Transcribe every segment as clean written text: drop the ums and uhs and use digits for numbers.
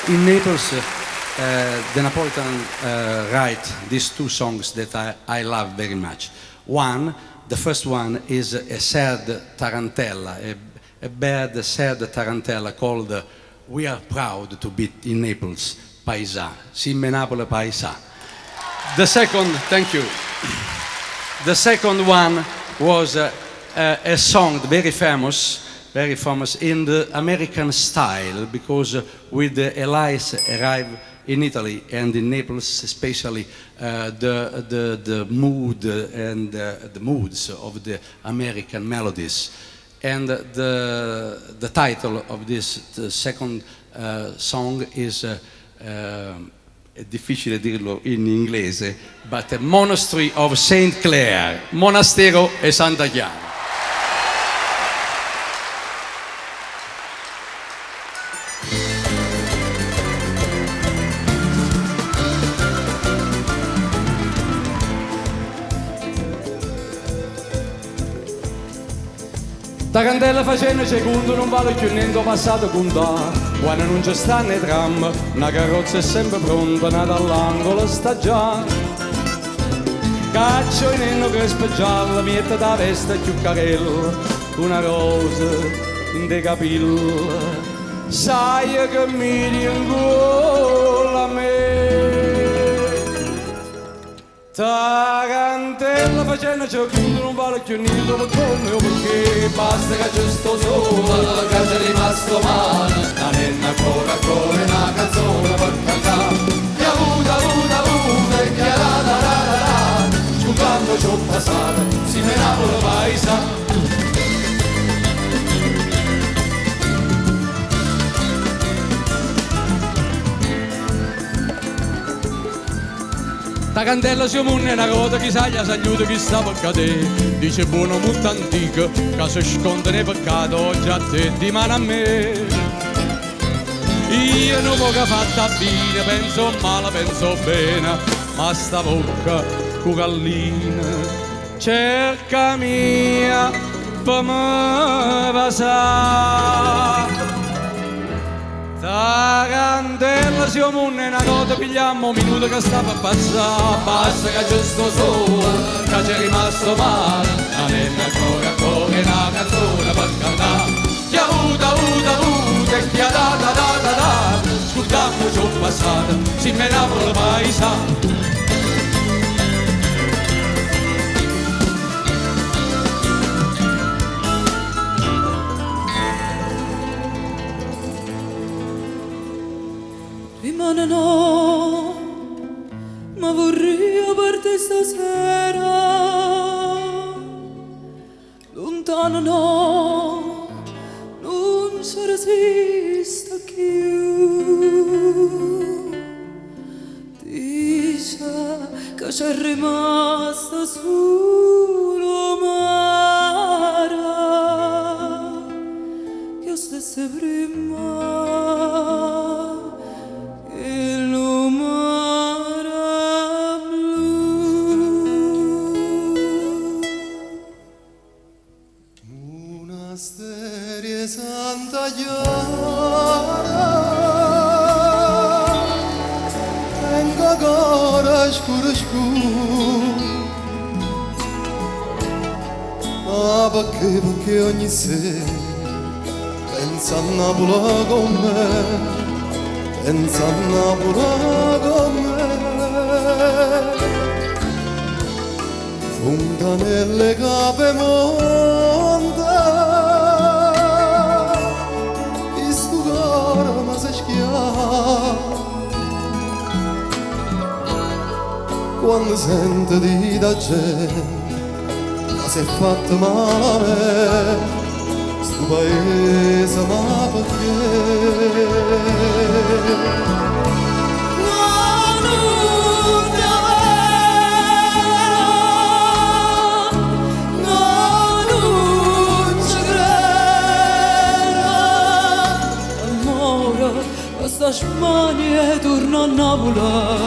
In Naples, the Napolitan write these two songs that I love very much. The first one is a sad tarantella, a bad, sad tarantella called We Are Proud to Be in Naples, Paisa. Simme Napoli Paisa. The second, thank you. The second one was a song very famous in the American style, because with Elise arrived in Italy and in Naples, especially the mood and the moods of the American melodies. And the title of this second song is è difficile dirlo in inglese, but Monastery of St. Clair, Monastero e Santa Chiara. Da candela facendo secondo non vale più niente passato con te. Quando non ci stanno i tram, una carrozza è sempre pronta, nata all'angolo sta già. Caccio in enno crespo giallo, mette da veste più carello, una rosa in dei capelli. Sai che mi ingola a me. Da candela facendo secondo non vale più niente come io, perché basta che ci sto solo, che c'è rimasto male, la nenna ancora una canzone per cantare. E avuta, e che la, scopando ciò passato, si me Napoli paisa. La candela si munne una coda, chi sa gli aiuta chi sta per cadere. Dice buono molto antico, che si sconda nei peccati, oggi a te di mano a me. Io non ho fatta bene, penso male, penso bene, ma sta bocca con gallina cerca mia per me passare. Da candela si munne una coda, pigliamo un minuto che sta per passare. Basta che c'è sto solo, che c'è rimasto male, la nenna ancora una canzone per cantare. Chi ha avuta, e chi ha da, scusate ciò passato, si me Napoli paisa. Rimane no, ma vorrei a parte stasera. Lontano no, non ci resista più. Dice che c'è rimasta solo mare, che stesse prima. Monasterie Santa Chiara, tengo ancora scuro. Ma perché ogni sera pensa a Napoli con me, pensa a Napoli con me. Fontanelle cape monta, questo cuore mi si schiava quando sento di da gente che si è fatto male, sto paese ma perché? Sta Spagna e torna a Napoli, ma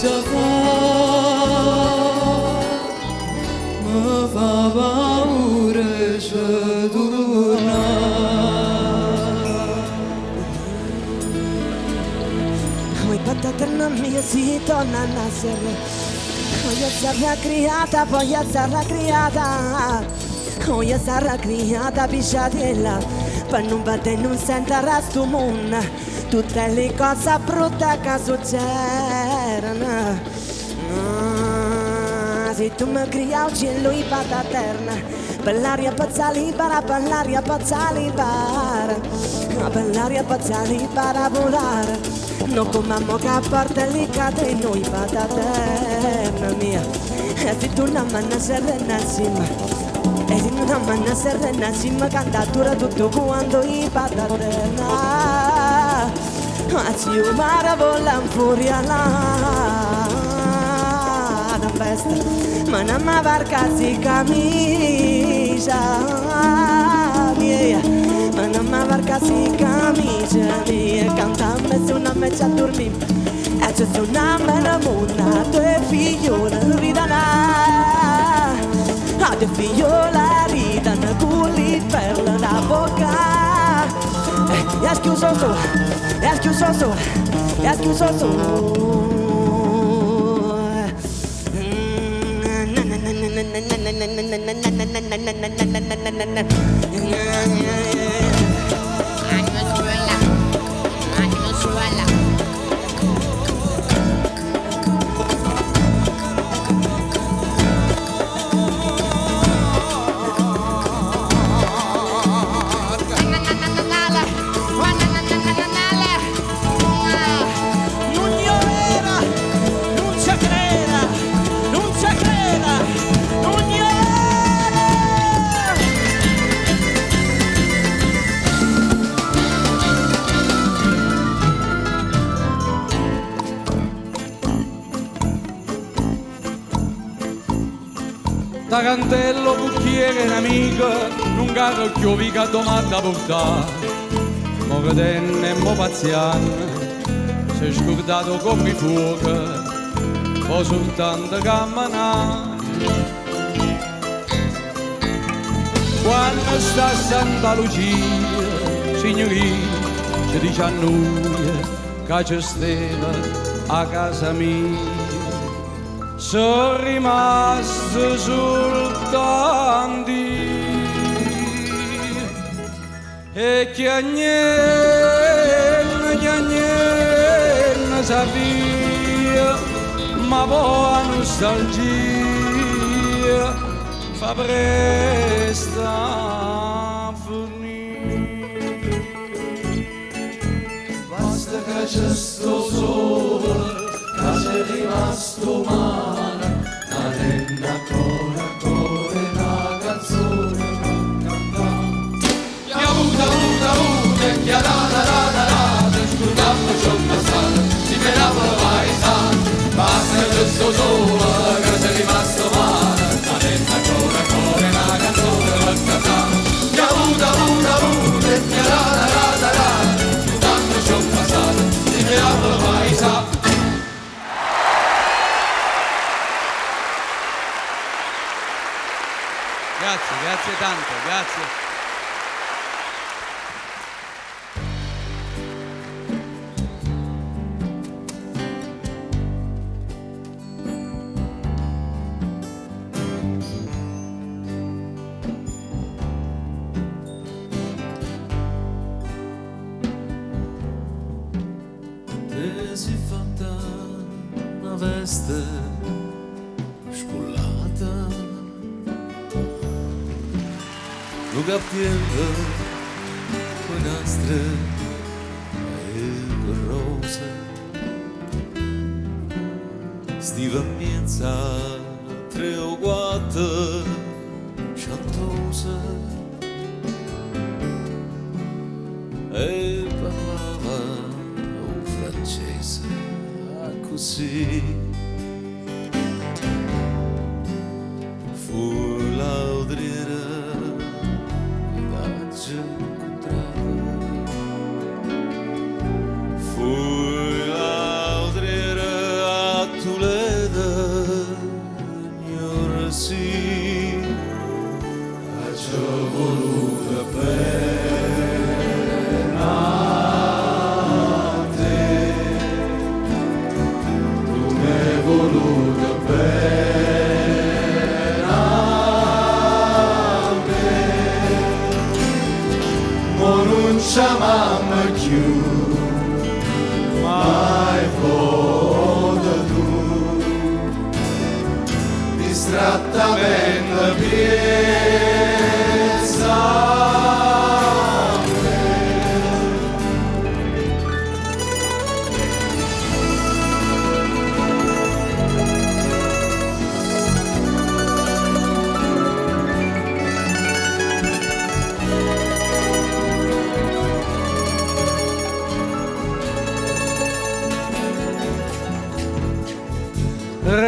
già mi fa paura se torna. Tanta terna mia si torna a nascere. Voglio sarà criata, voglio sarà criata. Voglio sarà criata pisciatella. Per non vedere non sentire sto mondo. Tutte le cose brutte che succedono. Se tu mi crei al cielo e vada terra. Per l'aria pazza libera, per l'aria pazza libera. Per l'aria pazza libera volare. Non come che porta lì cade noi vada terra mia. E se tu non mi serena insieme. E se tu non mi serena insieme cantatura tutto quando i vada terra. Ma ci umara vola in furia la festa. Ma non mi varca si camicia mia. Ma non mi varca si camicia mia. Cantando su una mezza a dormire. E c'è su una mela mona. Due figliole ridano. A due figliole ridano. Culli per la bocca. E ha chiuso su. E ha chiuso su. E ha chiuso su. Tarantello, cucchiere, un amico, non caro chiovi che domanda portare. Mo vedenne e mo paziano, si è scordato come i fuochi, o soltanto camminare. Quando sta a Santa Lucia, signorina, ci dice a noi che c'è stava a casa mia. Sono rimasto soltanto e che agnello sa via, ma poi la nostalgia fa presto a finire. Basta che c'è sto sole, che c'è rimasto male, la renna ancora una canzone non cantare. Chi ha avuto, chi ha dato, scordando ciò passato, si menava la paesa. Basta che c'è sto sole, che c'è rimasto male, la renna ancora una canzone non cantare. Chi ha avuto, chi ha dato, scordando ciò passato, si menava la paesa. Grazie tanto, grazie. Te si fatta una veste scollata, lo cappiello con nastri e con rose, stiva miezza tre o quattro chantose e parlava un francese così. Fu l'audriera fui l'audriera a Toledo, signora sì, ci ho voluto bene a te,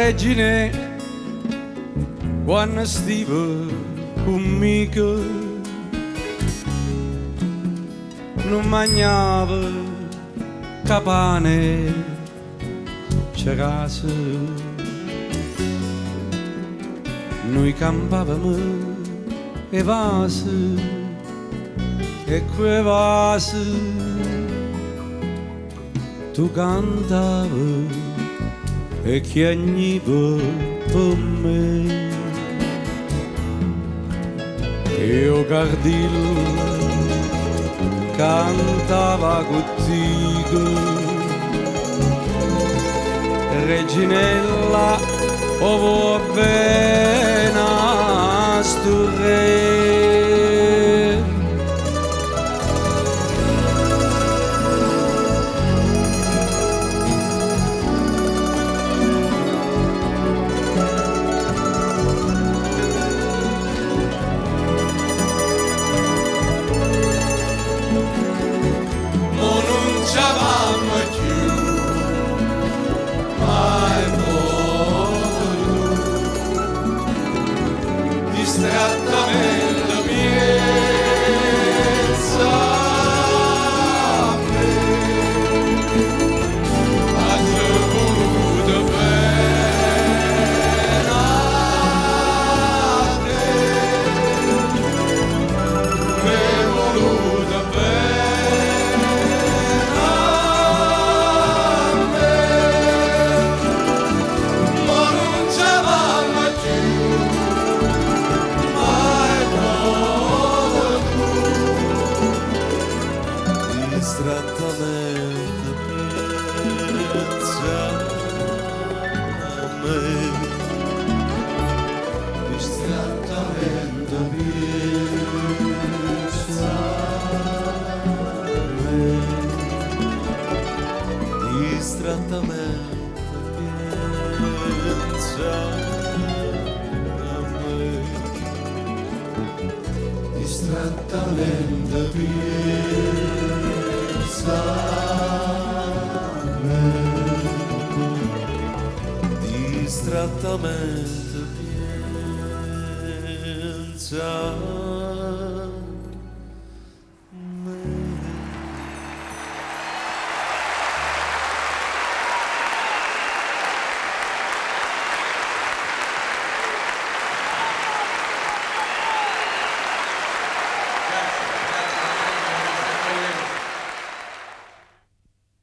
regine quando stivo conmigo non mangiava capane c'erase noi campavamo e vasi e quei vasi tu cantavi e chiagniva per me io cardillo cantava contigo reginella ovo appena sturre distrattamente piensa a me ha voluto bene a te mi è voluto bene a me ma non ci avanno più distrattamente pensa a me distrattamente pensa a me distrattamente pensa a me distrattamente pensa distrattamente pensa